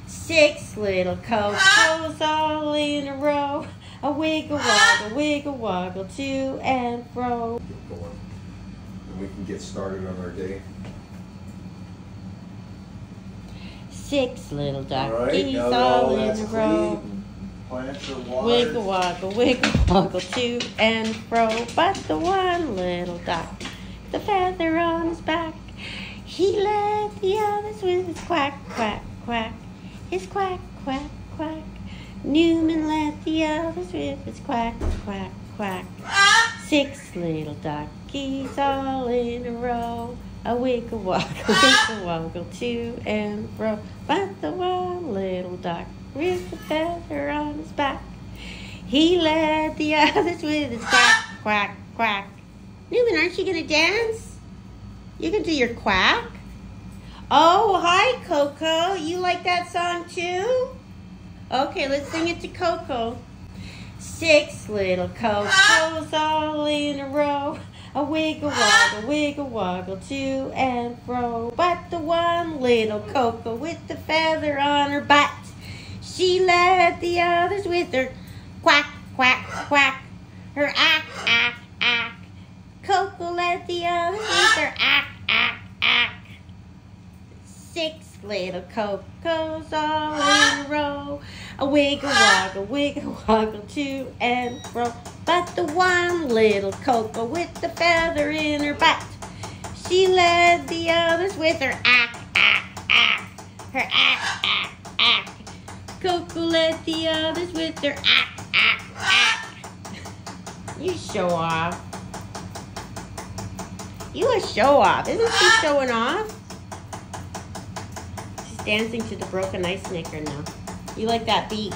6 little Cocos all in a row. A wiggle woggle to and fro. Keep going. And we can get started on our day. 6 little Alright, duckies now all that's in a row. clean. Plants are watered. Wiggle woggle to and fro. But the one little duck, the feather on his back, he led the others with his quack, quack, quack. His quack, quack, quack. Newman led the others with his quack, quack, quack. 6 little duckies all in a row. A wiggle woggle to and fro. But the one little duck with the feather on his back, he led the others with his quack, quack, quack. Newman, aren't you gonna dance? You can do your quack? Oh, hi, Coco. You like that song too? Okay, let's sing it to Coco. 6 little Cocos all in a row. A wiggle woggle to and fro. But the one little Coco with the feather on her butt, she led the others with her quack, quack, quack. Her ack, ack, ack. Coco led the others with her ack, ack, ack. 6 little Cocos all in a row. A wiggle woggle to and fro. But the one little Coco with the feather in her butt, she led the others with her ack, ack, ack. Her ack, ack, ack. Coco led the others with their ack, ack, ack. You show off. You a show off. Isn't she showing off? She's dancing to the broken ice maker now. You like that beat?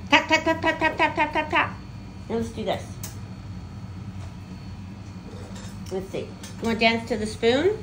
Tap, tap, tap, tap, tap, tap, tap, tap, tap. Now let's do this. Let's see. You want to dance to the spoon?